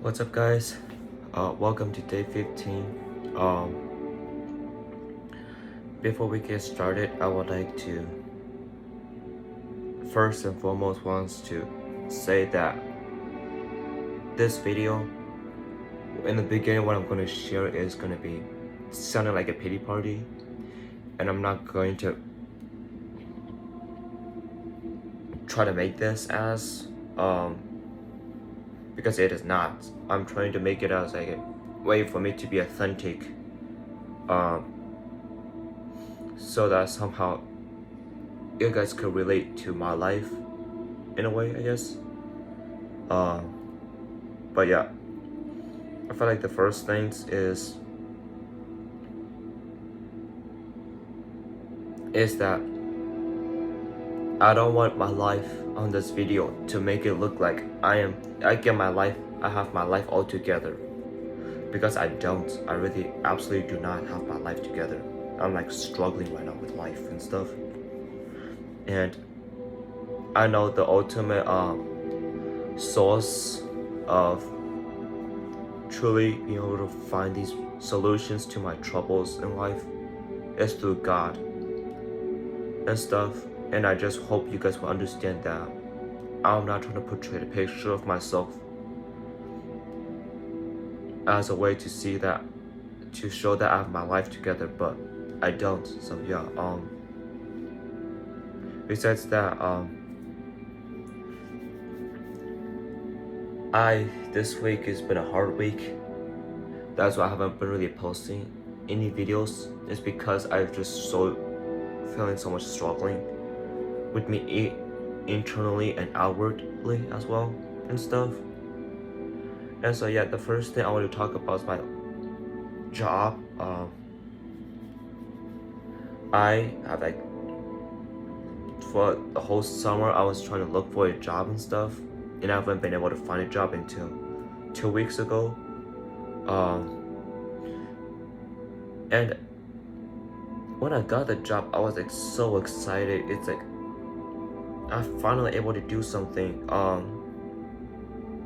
What's up, guys? Welcome to day 15. Before we get started, I would like to first and foremost wants to say that this video, in the beginning, what I'm going to share is going to be sounding like a pity party, and I'm not going to try to make this as because it is not. I'm trying to make it as like a way for me to be authentic, so that somehow you guys could relate to my life in a way, I guess. But yeah, I feel like the first things is that I don't want my life on this video to make it look like I have my life all together, because I don't. I really absolutely do not have my life together. I'm like struggling right now with life and stuff, and I know the ultimate source of truly being able to find these solutions to my troubles in life is through God and stuff. And I just hope you guys will understand that I'm not trying to portray a picture of myself as a way to see that, to show that I have my life together, but I don't. So yeah, besides that, this week has been a hard week. That's why I haven't been really posting any videos. It's because I've just feeling so much struggling with me internally and outwardly as well and stuff. And so yeah, the first thing I want to talk about is my job. I have like, for the whole summer I was trying to look for a job and stuff, and I haven't been able to find a job until 2 weeks ago. And when I got the job, I was like so excited. It's like I'm finally able to do something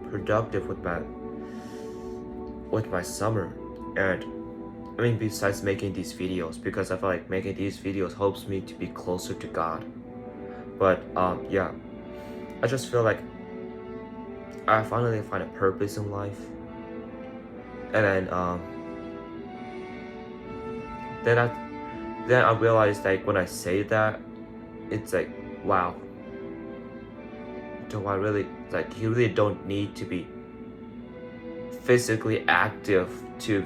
productive with my summer. And I mean, besides making these videos, because I feel like making these videos helps me to be closer to God. But yeah, I just feel like I finally find a purpose in life. And then I realized, like, when I say that, it's like, wow, do I really, like, you really don't need to be physically active to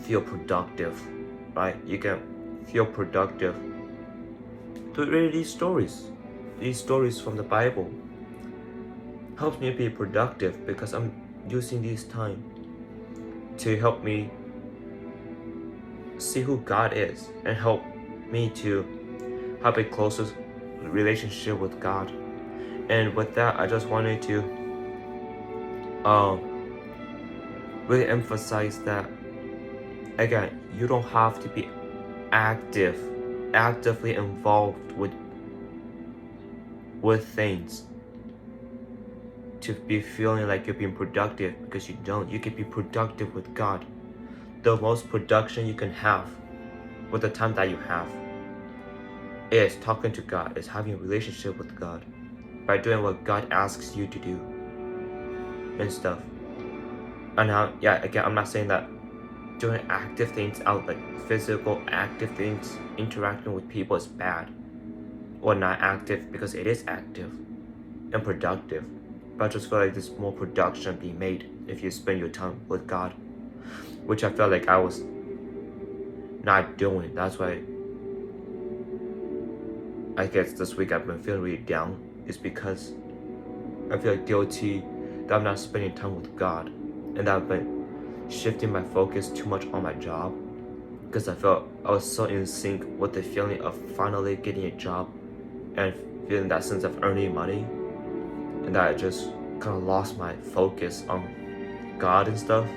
feel productive, right? You can feel productive to read these stories from the Bible. Helps me be productive because I'm using this time to help me see who God is and help me to have a closer relationship with God. And with that, I just wanted to really emphasize that, again, you don't have to be actively involved with things to be feeling like you're being productive, because you don't. You can be productive with God. The most production you can have with the time that you have is talking to God, is having a relationship with God, by doing what God asks you to do and stuff. And now, yeah, again, I'm not saying that doing active things out, like physical active things, interacting with people, is bad or not active, because it is active and productive. But I just feel like there's more production being made if you spend your time with God, which I felt like I was not doing. That's why I guess this week I've been feeling really down, is because I feel guilty that I'm not spending time with God, and that I've been shifting my focus too much on my job, because I felt I was so in sync with the feeling of finally getting a job and feeling that sense of earning money, and that I just kind of lost my focus on God and stuff.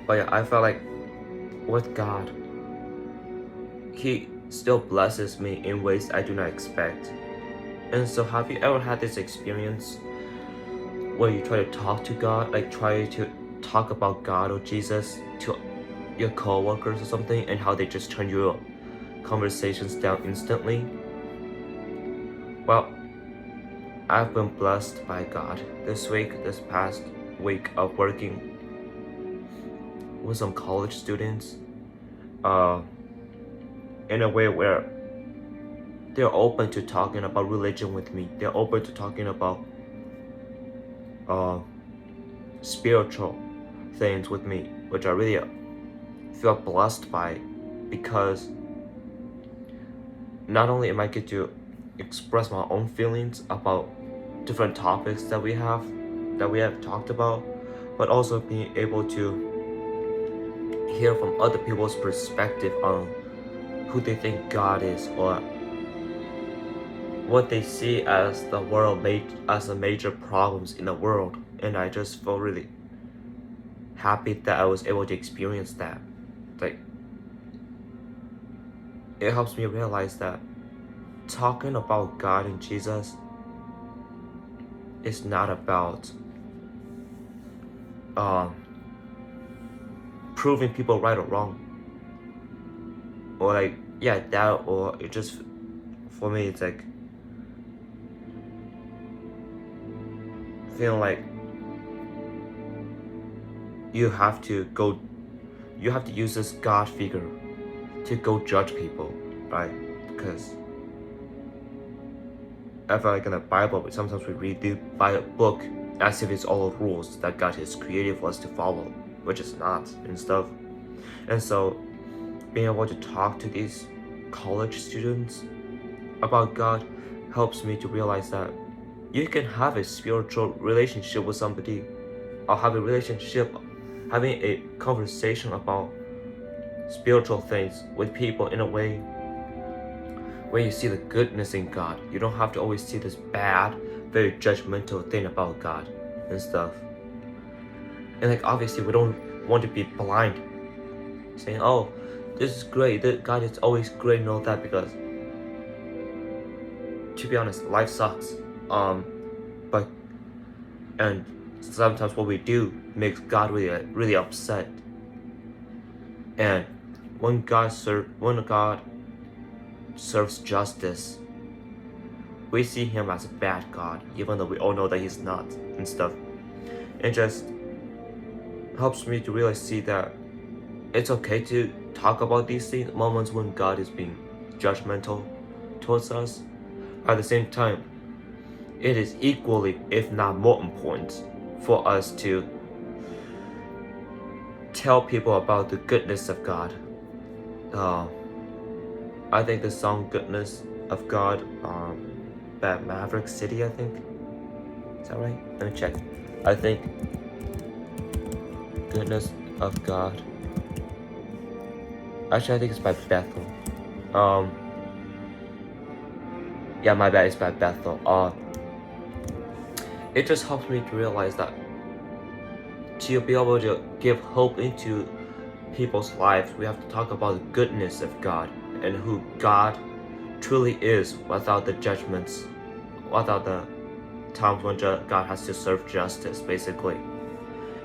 But yeah, I felt like with God, He still blesses me in ways I do not expect. And so, have you ever had this experience where you try to talk to God, like try to talk about God or Jesus to your co-workers or something, and how they just turn your conversations down instantly. Well, I've been blessed by God this past week of working with some college students in a way where they're open to talking about religion with me. They're open to talking about spiritual things with me, which I really feel blessed by, because not only am I get to express my own feelings about different topics that we have talked about, but also being able to hear from other people's perspective on who they think God is, or what they see as the world as the major problems in the world. And I just feel really happy that I was able to experience that. Like, it helps me realize that talking about God and Jesus is not about proving people right or wrong, or like, yeah, that, or it just, for me, it's like feeling like you have to use this God figure to go judge people, right? Because I feel like in the Bible, sometimes we read the book as if it's all rules that God has created for us to follow, which is not, and stuff. And so being able to talk to these college students about God helps me to realize that you can have a spiritual relationship with somebody, or having a conversation about spiritual things with people in a way where you see the goodness in God. You don't have to always see this bad, very judgmental thing about God and stuff. And like, obviously we don't want to be blind, saying, oh, this is great, God is always great and all that, because to be honest, life sucks. And sometimes what we do makes God really upset. And when God serves justice, we see him as a bad God, even though we all know that he's not and stuff. It just helps me to really see that it's okay to talk about these things, moments when God is being judgmental towards us. At the same time, it is equally, if not more important, for us to tell people about the goodness of God. I think the song "Goodness of God" by Maverick City, I think. Is that right? Let me check. I think "Goodness of God." Actually, I think it's by Bethel. Yeah, my bad, it's by Bethel. It just helps me to realize that to be able to give hope into people's lives, we have to talk about the goodness of God and who God truly is, without the judgments, without the times when God has to serve justice, basically.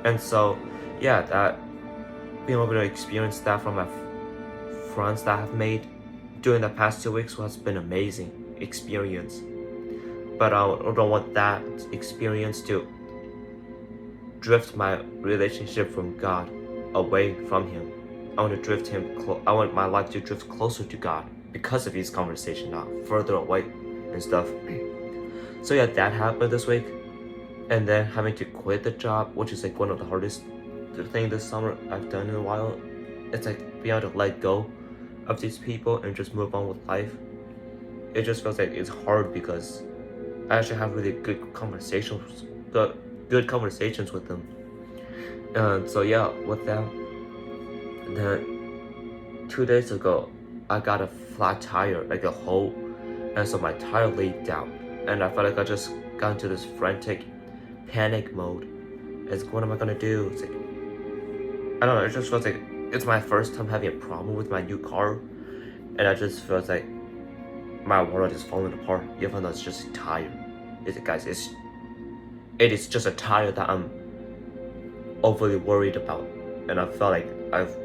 And so, yeah, that being able to experience that from my friends that I've made during the past 2 weeks has been amazing experience. But I don't want that experience to drift my relationship from God away from him. I want my life to drift closer to God because of these conversations, not further away and stuff. So yeah, that happened this week. And then having to quit the job, which is like one of the hardest things this summer I've done in a while. It's like being able to let go of these people and just move on with life. It just feels like it's hard because I actually have really good conversations with them. And so yeah, with them, then 2 days ago, I got a flat tire, like a hole, and so my tire leaked out, and I felt like I just got into this frantic panic mode. It's like, what am I gonna do? It's like, I don't know, it just feels like it's my first time having a problem with my new car, and I just feels like my world is falling apart, even though it's just a tire. Guys, it is just a title that I'm overly worried about, and I felt like I've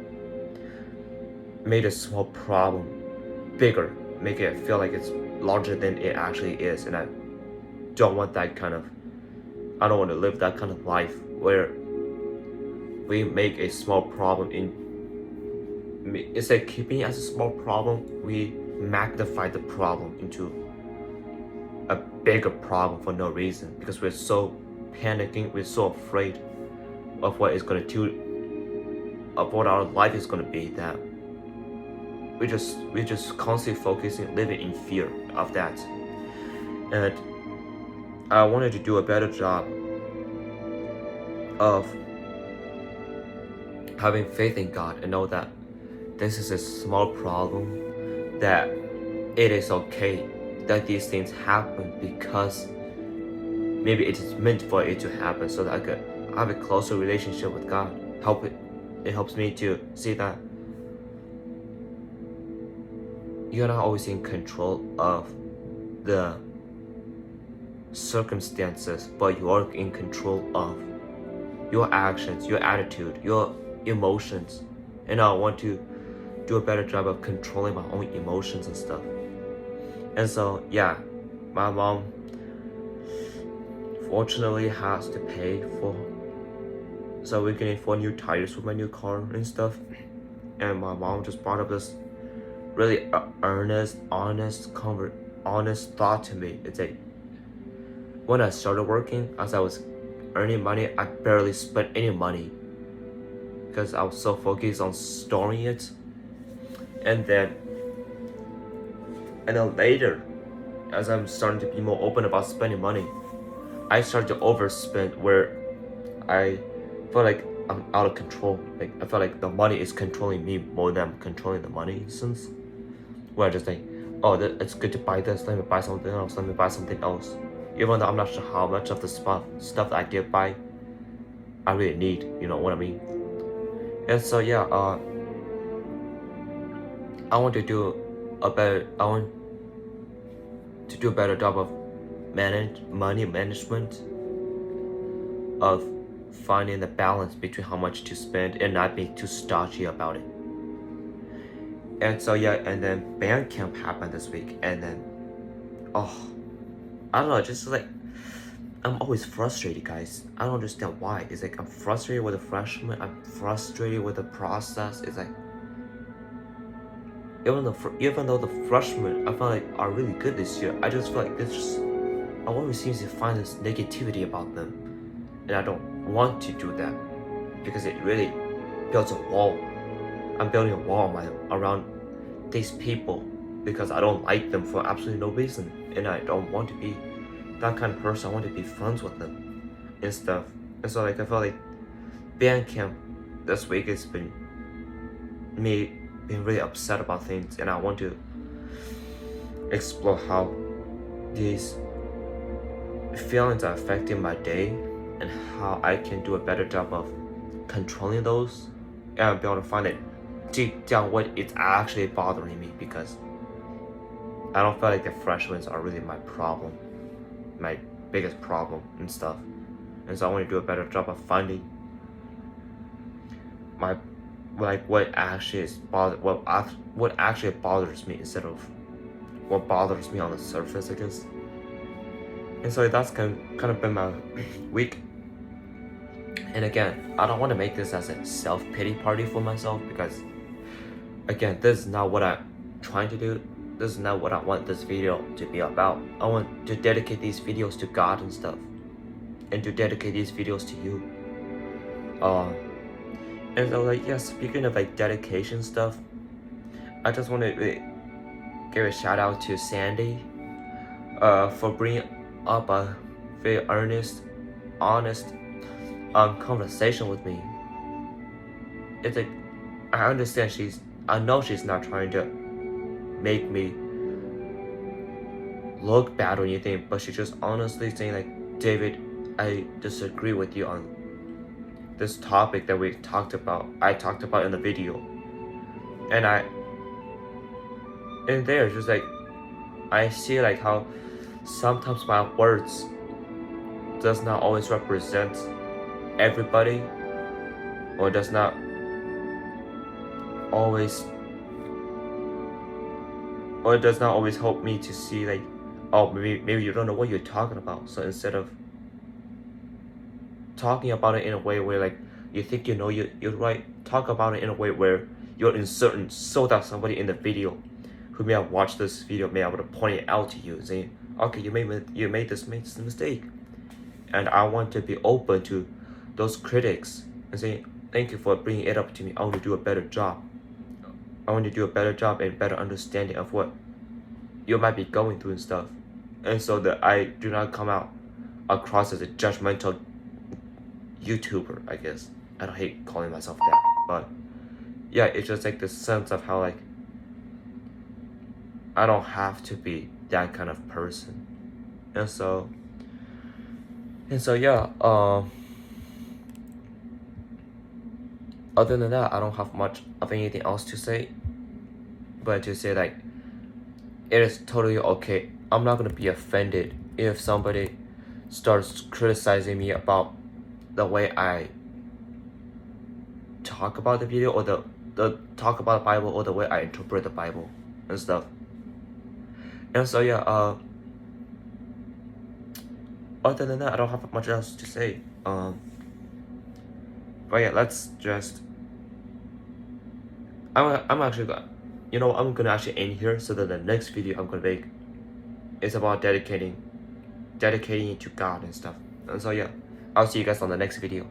made a small problem bigger, make it feel like it's larger than it actually is, and I don't want that kind of, I don't want to live that kind of life where we make a small problem instead of keeping it as a small problem, we magnify the problem into a bigger problem for no reason, because we're so panicking, we're so afraid of what is going to do, of what our life is going to be, that we just constantly focusing, living in fear of that. And I wanted to do a better job of having faith in God and know that this is a small problem, that it is okay that these things happen because maybe it is meant for it to happen, so that I could have a closer relationship with God. It helps me to see that you're not always in control of the circumstances, but you are in control of your actions, your attitude, your emotions. And I want to do a better job of controlling my own emotions and stuff. And so yeah, my mom fortunately has to pay for, so we can afford new tires for my new car and stuff. And my mom just brought up this really honest thought to me. It's like, when I started working, as I was earning money, I barely spent any money because I was so focused on storing it. And then later, as I'm starting to be more open about spending money, I started to overspend, where I feel like I'm out of control. Like I feel like the money is controlling me more than I'm controlling the money, in a sense. Where I just think, oh, it's good to buy this, let me buy something else. Even though I'm not sure how much of the stuff that I did buy I really need, you know what I mean? And so yeah, I want to do a better job of money management, of finding the balance between how much to spend and not being too stodgy about it. And so yeah, and then band camp happened this week, and then I don't know, just like I'm always frustrated, guys. I don't understand why. It's like I'm frustrated with the freshmen, I'm frustrated with the process. It's like even though the freshmen I feel like are really good this year, I just feel like I always seems to find this negativity about them, and I don't want to do that because it really builds a wall. I'm building a wall around these people because I don't like them for absolutely no reason, and I don't want to be that kind of person. I want to be friends with them and stuff. And so like I felt like band camp this week has been me being really upset about things, and I want to explore how these feelings are affecting my day and how I can do a better job of controlling those, and be able to find it deep down what it's actually bothering me, because I don't feel like the freshmen are really my problem, my biggest problem and stuff. And so I want to do a better job of finding what actually bothers me instead of what bothers me on the surface, I guess. And so that's kind of been my week. And again, I don't want to make this as a self-pity party for myself, because again, this is not what I'm trying to do. This is not what I want this video to be about. I want to dedicate these videos to God and stuff, and to dedicate these videos to you. And so like, yeah, speaking of like dedication stuff, I just want to give a shout out to Sandy for bringing up a very earnest, honest conversation with me. It's like, I know she's not trying to make me look bad or anything, but she's just honestly saying like, David, I disagree with you on this topic that I talked about in the video. And there, just like, I see like how sometimes my words does not always represent everybody, or does not always help me to see like, oh, maybe you don't know what you're talking about. So instead of talking about it in a way where like you think you know you're right, talk about it in a way where you're uncertain, so that somebody in the video who may have watched this video may be able to point it out to you, saying, okay, you made this mistake. And I want to be open to those critics and say, thank you for bringing it up to me. I want to do a better job. I want to do a better job and better understanding of what you might be going through and stuff. And so that I do not come out across as a judgmental YouTuber, I guess. I don't hate calling myself that, but yeah, it's just like the sense of how like I don't have to be that kind of person. And so yeah, other than that, I don't have much of anything else to say, but to say like, it is totally okay. I'm not gonna be offended if somebody starts criticizing me about the way I talk about the video, or the talk about the Bible, or the way I interpret the Bible and stuff. And so yeah, other than that, I don't have much else to say. But yeah, let's just. I'm actually gonna, I'm gonna actually end here, so that the next video I'm gonna make is about dedicating it to God and stuff. And so yeah, I'll see you guys on the next video.